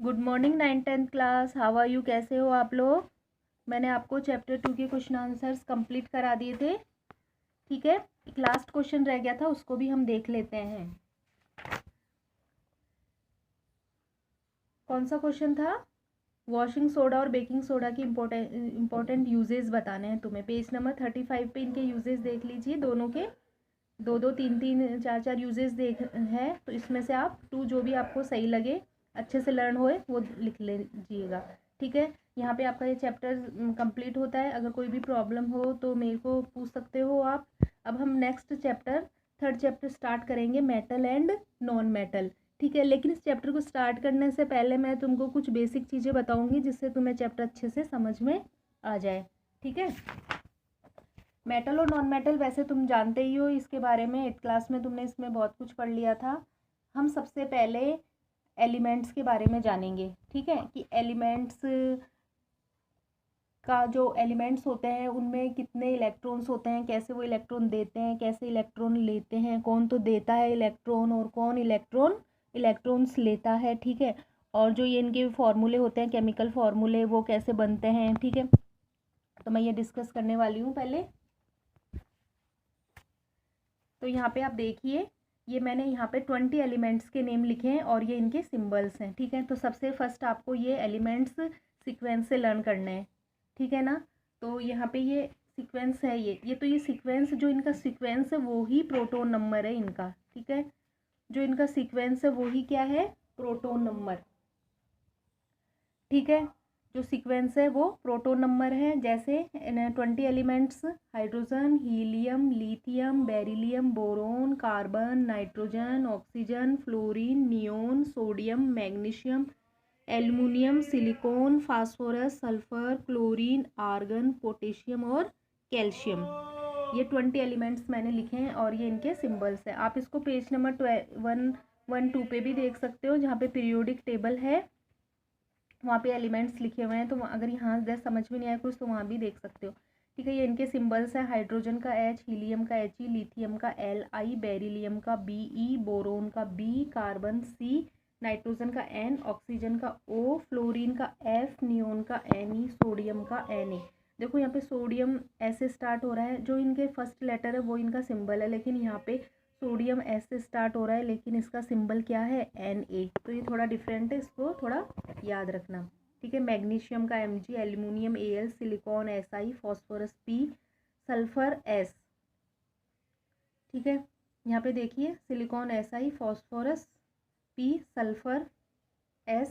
Good morning 9th-10th class. How are you? कैसे हो आप लोग? मैंने आपको चैप्टर 2 के क्वेश्चन आंसर्स कंप्लीट करा दिए थे। ठीक है, एक लास्ट क्वेश्चन रह गया था, उसको भी हम देख लेते हैं। कौन सा क्वेश्चन था? वॉशिंग सोडा और बेकिंग सोडा की इम्पोर्टेंट यूजेस बताने हैं तुम्हें। पेज नंबर 35 पे इनके यूजेस देख लीजिए। दोनों के दो दो तीन तीन चार चार यूजेस देख है, तो इसमें से आप टू जो भी आपको सही लगे, अच्छे से लर्न होए, वो लिख लीजिएगा। ठीक है, यहाँ पे आपका ये चैप्टर कंप्लीट होता है। अगर कोई भी प्रॉब्लम हो तो मेरे को पूछ सकते हो आप। अब हम next chapter, third chapter start करेंगे, मेटल एंड नॉन मेटल। ठीक है, लेकिन इस चैप्टर को स्टार्ट करने से पहले मैं तुमको कुछ बेसिक चीज़ें बताऊंगी, जिससे तुम्हें चैप्टर अच्छे से समझ में आ जाए। ठीक है, मेटल और नॉन मेटल वैसे तुम जानते ही हो इसके बारे में, 8th क्लास में तुमने इसमें बहुत कुछ पढ़ लिया था। हम सबसे पहले एलिमेंट्स के बारे में जानेंगे। ठीक है, कि एलिमेंट्स का जो एलिमेंट्स होते हैं उनमें कितने इलेक्ट्रॉन्स होते हैं, कैसे वो इलेक्ट्रॉन देते हैं, कैसे इलेक्ट्रॉन लेते हैं, कौन तो देता है इलेक्ट्रॉन और कौन इलेक्ट्रॉन्स लेता है। ठीक है, और जो ये इनके फार्मूले होते हैं, केमिकल फार्मूले, वो कैसे बनते हैं। ठीक है, तो मैं ये डिस्कस करने वाली हूँ पहले। तो यहाँ पे आप देखिए, ये मैंने यहाँ पे 20 एलिमेंट्स के नेम लिखे हैं और ये इनके सिंबल्स हैं। ठीक है, तो सबसे फर्स्ट आपको ये एलिमेंट्स सीक्वेंस से लर्न करना है। ठीक है ना, तो यहाँ पे ये सीक्वेंस है, ये सीक्वेंस, जो इनका सीक्वेंस है वो ही प्रोटोन नंबर है इनका। ठीक है, जो इनका सीक्वेंस है वो ही क्या है? Proton number. ठीक है, जो सीक्वेंस है वो प्रोटोन नंबर है। जैसे 20 elements, hydrogen, helium, lithium, beryllium, boron, carbon, nitrogen, oxygen, fluorine, neon, sodium, magnesium, aluminium, silicon, phosphorus, sulphur, chlorine, argon, potassium और कैल्शियम। ये 20 एलिमेंट्स मैंने लिखे हैं और ये इनके सिंबल्स हैं। आप इसको पेज नंबर 112 पे भी देख सकते हो, जहाँ पे पीरियोडिक टेबल है, वहाँ पे एलिमेंट्स लिखे हुए हैं। तो अगर यहाँ जैसे समझ में नहीं आया कुछ, तो वहाँ भी देख सकते हो। ठीक है, ये इनके सिंबल्स हैं। हाइड्रोजन का H, हीलियम का He, लिथियम का Li, बेरिलियम का Be, बोरोन का B, कार्बन C, नाइट्रोजन का N, ऑक्सीजन का O, फ्लोरीन का F, नियोन का Ne, सोडियम का Na। देखो यहाँ पे सोडियम ऐसे स्टार्ट हो रहा है, जो इनके फर्स्ट लेटर है वो इनका सिंबल है, लेकिन यहाँ पे सोडियम एस से स्टार्ट हो रहा है, लेकिन इसका सिंबल क्या है? Na। तो ये थोड़ा डिफरेंट है, इसको थोड़ा याद रखना। ठीक है, मैग्नीशियम का Mg, aluminium Al, silicon Si, phosphorus P, sulphur S। ठीक है, यहाँ पे देखिए, silicon Si, phosphorus P, sulphur S,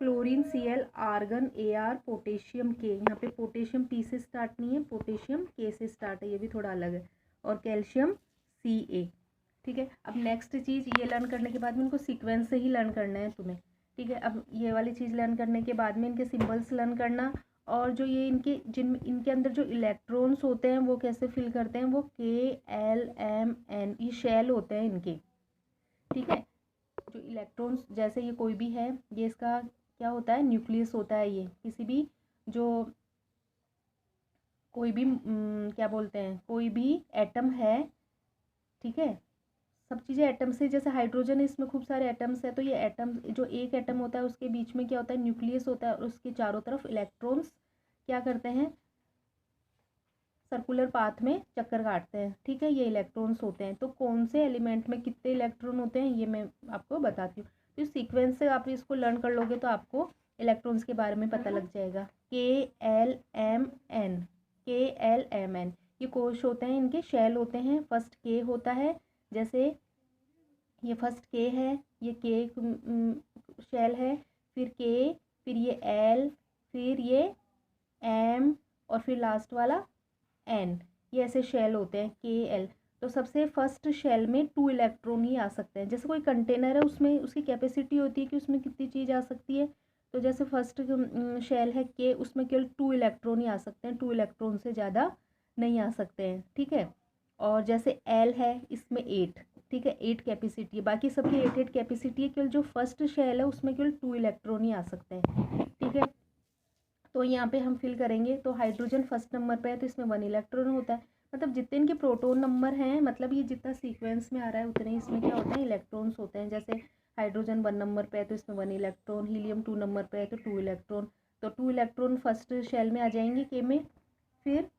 chlorine Cl, argon Ar, potassium K। यहाँ पे पोटेशियम P से स्टार्ट नहीं है, पोटेशियम K से स्टार्ट है, ये भी थोड़ा अलग है, और कैल्शियम Ca। ठीक है, अब नेक्स्ट चीज़ ये लर्न करने के बाद में इनको सीक्वेंस से ही लर्न करना है तुम्हें। ठीक है, अब ये वाली चीज़ लर्न करने के बाद में इनके सिंबल्स लर्न करना, और जो ये इनके अंदर जो इलेक्ट्रॉन्स होते हैं वो कैसे फिल करते हैं, वो K-L-M-N, ये शेल होते हैं इनके। ठीक है, जो इलेक्ट्रॉन्स, जैसे ये कोई भी है, ये इसका क्या होता है? न्यूक्लियस होता है। ये किसी भी जो कोई भी क्या बोलते हैं, कोई भी एटम है। ठीक है, सब चीज़ें एटम से, जैसे हाइड्रोजन है, इसमें खूब सारे एटम्स है, तो ये एटम, जो एक एटम होता है उसके बीच में क्या होता है? न्यूक्लियस होता है, और उसके चारों तरफ इलेक्ट्रॉन्स क्या करते हैं? सर्कुलर पाथ में चक्कर काटते हैं। ठीक है, ये इलेक्ट्रॉन्स होते हैं। तो कौन से एलिमेंट में कितने इलेक्ट्रॉन होते हैं ये मैं आपको बताती हूँ। तो सीक्वेंस से आप इसको लर्न कर लोगे तो आपको इलेक्ट्रॉन्स के बारे में पता लग जाएगा। K-L-M-N, K-L-M-N, ये कोश होते हैं, इनके शेल होते हैं। फर्स्ट K होता है, जैसे ये फर्स्ट K है, ये K शेल है, फिर K, फिर ये L, फिर ये M, और फिर लास्ट वाला N। ये ऐसे शेल होते हैं KL। तो सबसे फर्स्ट शेल में 2 इलेक्ट्रॉन ही आ सकते हैं। जैसे कोई कंटेनर है, उसमें उसकी कैपेसिटी होती है कि उसमें कितनी चीज़ आ सकती है। तो जैसे फर्स्ट शेल है K, उसमें केवल 2 इलेक्ट्रॉन ही आ सकते हैं, 2 इलेक्ट्रॉन से ज़्यादा नहीं आ सकते हैं। ठीक है, और जैसे L है, इसमें 8। ठीक है, 8 कैपेसिटी है, बाकी सबकी 8 कैपेसिटी है, केवल जो फर्स्ट शेल है उसमें केवल 2 इलेक्ट्रॉन ही आ सकते हैं। ठीक है, तो यहाँ पे हम फिल करेंगे। तो हाइड्रोजन फर्स्ट नंबर पे है, तो इसमें 1 इलेक्ट्रॉन होता है। मतलब जितने इनके प्रोटॉन नंबर हैं, मतलब ये जितना सीक्वेंस में आ रहा है उतने इसमें क्या होता है? इलेक्ट्रॉन्स होते हैं। जैसे हाइड्रोजन 1 नंबर पे है तो इसमें 1 इलेक्ट्रॉन, हीलियम 2 नंबर पे है तो 2 इलेक्ट्रॉन, तो 2 इलेक्ट्रॉन फर्स्ट शेल में आ जाएंगे के में। फिर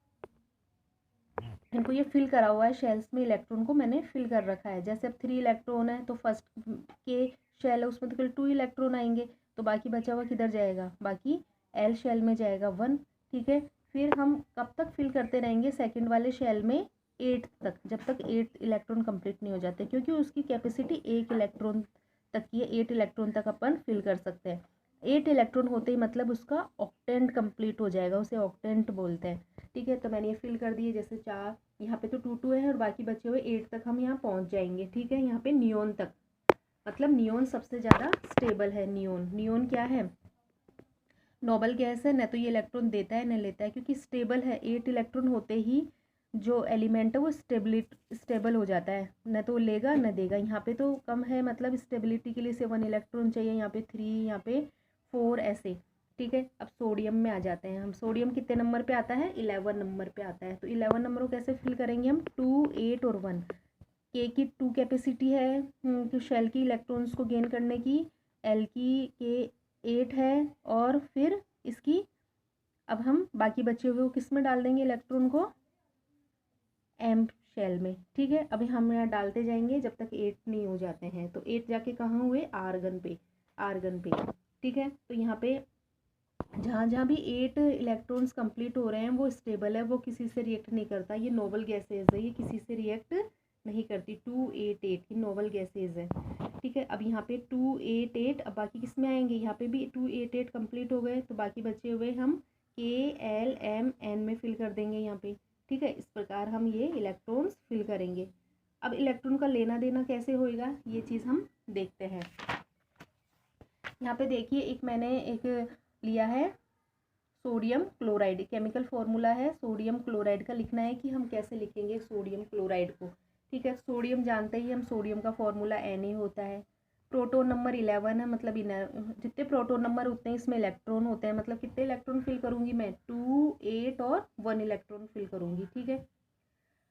इनको ये फिल करा हुआ है शेल्स में, इलेक्ट्रॉन को मैंने फिल कर रखा है। जैसे अब 3 इलेक्ट्रॉन है तो फर्स्ट के शेल है उसमें तो केवल 2 इलेक्ट्रॉन आएंगे, तो बाकी बचा हुआ किधर जाएगा, बाकी एल शेल में जाएगा 1, ठीक है। फिर हम कब तक फिल करते रहेंगे, सेकंड वाले शेल में 8 तक, जब तक 8 इलेक्ट्रॉन कंप्लीट नहीं हो जाते, क्योंकि उसकी कैपेसिटी 1 इलेक्ट्रॉन तक की है, 8 इलेक्ट्रॉन तक अपन फिल कर सकते हैं। 8 इलेक्ट्रॉन होते ही मतलब उसका ऑक्टेंट कंप्लीट हो जाएगा, उसे ऑक्टेंट बोलते हैं, ठीक है। तो मैंने ये फिल कर दिए, जैसे 4 यहाँ पे तो 2 है और बाकी बचे हुए 8 तक हम यहाँ पहुँच जाएंगे, ठीक है। यहाँ पे नियोन तक, मतलब नियोन सबसे ज़्यादा स्टेबल है। नियोन क्या है, नोबल गैस है, न तो ये इलेक्ट्रॉन देता है न लेता है, क्योंकि स्टेबल है। 8 इलेक्ट्रॉन होते ही जो एलिमेंट है वो स्टेबल हो जाता है, न तो लेगा न देगा। यहाँ पे तो कम है, मतलब स्टेबिलिटी के लिए से 1 इलेक्ट्रॉन चाहिए, यहाँ पे 3, यहाँ पे 4 ऐसे, ठीक है। अब सोडियम में आ जाते हैं हम। सोडियम कितने नंबर पे आता है, 11 नंबर पे आता है। तो 11 नंबर को कैसे फिल करेंगे हम, 2, 8 और 1। के की 2 कैपेसिटी है कि शेल की इलेक्ट्रॉन्स को गेन करने की, एल की के 8 है, और फिर इसकी अब हम बाकी बचे हुए को किस में डाल देंगे इलेक्ट्रॉन को, एम शेल में, ठीक है। अभी हम यहाँ डालते जाएंगे जब तक 8 नहीं हो जाते हैं। तो 8 जाके कहाँ हुए, आर्गन पे, ठीक है। तो यहाँ पे जहाँ जहाँ भी 8 इलेक्ट्रॉन्स कंप्लीट हो रहे हैं वो स्टेबल है, वो किसी से रिएक्ट नहीं करता। ये नोबल गैसेज है, ये किसी से रिएक्ट नहीं करती। 2, 8, 8 ये नोबल गैसेज है, ठीक है। अब यहाँ पे 2, 8, 8, अब बाकी किस में आएंगे, यहाँ पे भी 2, 8, 8 कंप्लीट हो गए, तो बाकी बचे हुए हम के, एल, एम, एन में फिल कर देंगे यहाँ पे, ठीक है। इस प्रकार हम ये इलेक्ट्रॉन्स फिल करेंगे। अब इलेक्ट्रॉन का लेना देना कैसे होएगा, ये चीज़ हम देखते हैं। यहाँ पे देखिए, एक मैंने एक लिया है सोडियम क्लोराइड, केमिकल फॉर्मूला है सोडियम क्लोराइड का, लिखना है कि हम कैसे लिखेंगे सोडियम क्लोराइड को, ठीक है। सोडियम जानते ही हम, सोडियम का फॉर्मूला Na होता है। प्रोटोन नंबर 11 है, मतलब जितने प्रोटोन नंबर उतने इसमें इलेक्ट्रॉन होते हैं, मतलब कितने इलेक्ट्रॉन फिल करूंगी मैं, 2, 8 और 1 इलेक्ट्रॉन फिल करूंगी, ठीक है।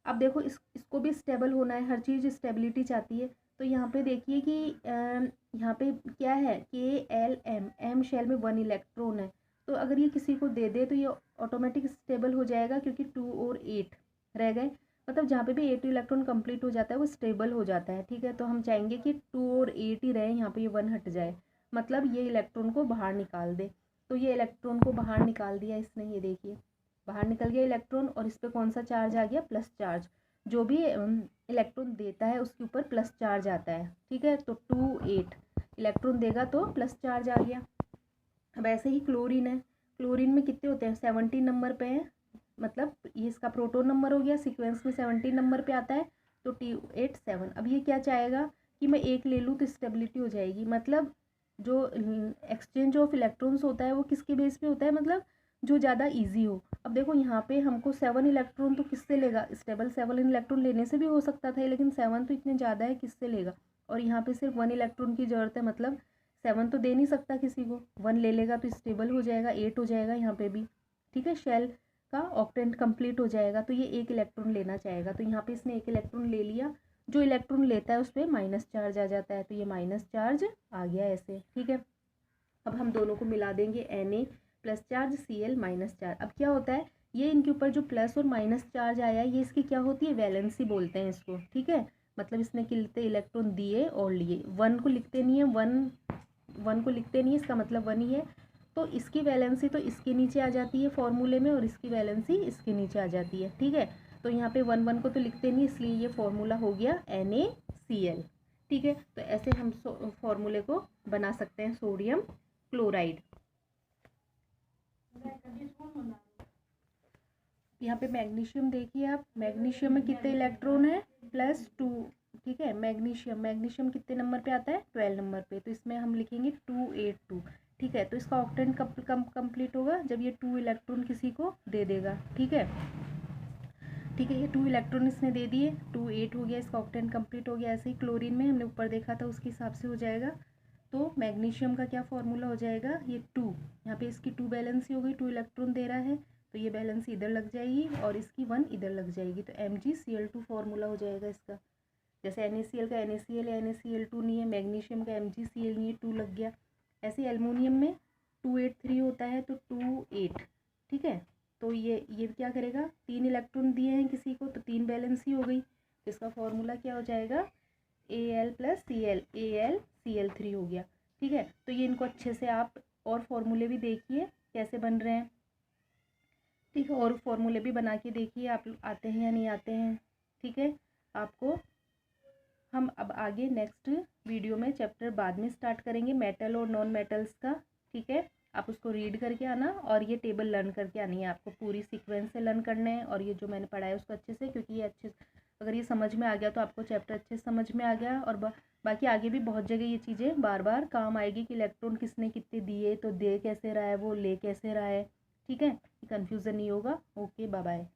अब देखो इसको भी स्टेबल होना है, हर चीज़ स्टेबिलिटी चाहती है। तो यहाँ पे देखिए कि यहाँ पे क्या है, के, एल, एम, एम शेल में 1 इलेक्ट्रॉन है, तो अगर ये किसी को दे दे तो ये ऑटोमेटिक स्टेबल हो जाएगा, क्योंकि 2 और 8 रह गए, मतलब जहाँ पे भी 8 इलेक्ट्रॉन कंप्लीट हो जाता है वो स्टेबल हो जाता है, ठीक है। तो हम चाहेंगे कि 2 और 8 ही रहे, यहाँ पे ये 1 हट जाए, मतलब ये इलेक्ट्रॉन को बाहर निकाल दे। तो ये इलेक्ट्रॉन को बाहर निकाल दिया इसने, ये देखिए बाहर निकल गया इलेक्ट्रॉन, और इस पर कौन सा चार्ज आ गया, प्लस चार्ज। जो भी इलेक्ट्रॉन देता है उसके ऊपर प्लस चार्ज आता है, ठीक है। तो 2, 8 इलेक्ट्रॉन देगा तो प्लस चार्ज आ गया। अब ऐसे ही क्लोरीन है, क्लोरीन में कितने होते हैं, 17 नंबर पे है, मतलब ये इसका प्रोटोन नंबर हो गया, सीक्वेंस में 17 नंबर पे आता है, तो T8 7। अब ये क्या चाहेगा कि मैं एक ले लूँ तो स्टेबिलिटी हो जाएगी, मतलब जो एक्सचेंज ऑफ इलेक्ट्रॉन्स होता है वो किसके बेस पे होता है, मतलब जो ज़्यादा इजी हो। अब देखो यहाँ पे हमको 7 इलेक्ट्रॉन तो किससे लेगा, स्टेबल 7 इलेक्ट्रॉन लेने से भी हो सकता था, लेकिन 7 तो इतने ज़्यादा है, किससे लेगा। और यहाँ पे सिर्फ 1 इलेक्ट्रॉन की ज़रूरत है, मतलब 7 तो दे नहीं सकता किसी को, 1 ले लेगा तो स्टेबल हो जाएगा, 8 हो जाएगा यहाँ पे भी, ठीक है। शेल का ऑक्टेंट कंप्लीट हो जाएगा, तो ये 1 इलेक्ट्रॉन लेना चाहेगा, तो यहाँ पे इसने 1 इलेक्ट्रॉन ले लिया। जो इलेक्ट्रॉन लेता है उस पर माइनस चार्ज आ जाता है, तो ये माइनस चार्ज आ गया ऐसे, ठीक है। अब हम दोनों को मिला देंगे, Na plus charge, Cl minus charge. अब क्या होता है, ये इनके ऊपर जो प्लस और माइनस चार्ज आया है, ये इसकी क्या होती है, वैलेंसी बोलते हैं इसको, ठीक है। मतलब इसने कितने इलेक्ट्रॉन दिए और लिए, 1 को लिखते नहीं है, 1 को लिखते नहीं है, इसका मतलब 1 ही है। तो इसकी वैलेंसी तो इसके नीचे आ जाती है फॉर्मूले में, और इसकी वैलेंसी इसके नीचे आ जाती है, ठीक है। तो यहाँ पे 1 को तो लिखते नहीं, इसलिए ये फॉर्मूला हो गया NaCl, ठीक है। तो ऐसे हम फॉर्मूले को बना सकते हैं सोडियम क्लोराइड। यहाँ पे मैग्नीशियम देखिए आप, मैग्नीशियम में कितने इलेक्ट्रॉन है, +2, ठीक है। मैग्नीशियम कितने नंबर पे आता है, 12 नंबर पे, तो इसमें हम लिखेंगे 282, ठीक है। तो इसका ऑक्टेंट कंप्लीट होगा जब ये 2 इलेक्ट्रॉन किसी को दे देगा, ठीक है, ठीक है। ये 2 इलेक्ट्रॉन इसने दे दिए, 2, 8 हो गया, इसका ऑक्टेंट कंप्लीट हो गया। ऐसे ही क्लोरीन में हमने ऊपर देखा था उसके हिसाब से हो जाएगा। तो मैग्नीशियम का क्या फॉर्मूला हो जाएगा, ये 2, यहाँ पे इसकी 2 बैलेंसी हो गई, 2 इलेक्ट्रॉन दे रहा है, तो ये बैलेंसी इधर लग जाएगी और इसकी 1 इधर लग जाएगी, तो MgCl2 फॉर्मूला हो जाएगा इसका, जैसे NaCl का NaCl है, NaCl2 नहीं है, मैग्नीशियम का MgCl नहीं है, 2 लग गया। ऐसे एल्युमिनियम में 283 होता है तो 28, ठीक है। तो ये क्या करेगा, 3 इलेक्ट्रॉन दिए हैं किसी को तो 3 वैलेंसी हो गई। तो इसका फॉर्मूला क्या हो जाएगा, Al + Cl, AlCl3 हो गया, ठीक है। तो ये इनको अच्छे से आप और फॉर्मूले भी देखिए कैसे बन रहे हैं, ठीक है, और फॉर्मूले भी बना के देखिए आप आते हैं या नहीं आते हैं, ठीक है। आपको हम अब आगे नेक्स्ट वीडियो में चैप्टर बाद में स्टार्ट करेंगे मेटल और नॉन मेटल्स का, ठीक है। आप उसको रीड करके आना और ये टेबल लर्न करके आनी है, आपको पूरी सीक्वेंस से लर्न करने हैं। और ये जो मैंने पढ़ा है उसको अच्छे से, क्योंकि ये अच्छे अगर ये समझ में आ गया तो आपको चैप्टर अच्छे से समझ में आ गया। और बाकी आगे भी बहुत जगह ये चीज़ें बार बार काम आएगी कि इलेक्ट्रॉन किसने कितने दिए, तो दे कैसे रहा है वो, ले कैसे रहा है, ठीक है। कन्फ्यूज़न नहीं होगा। Okay, bye bye.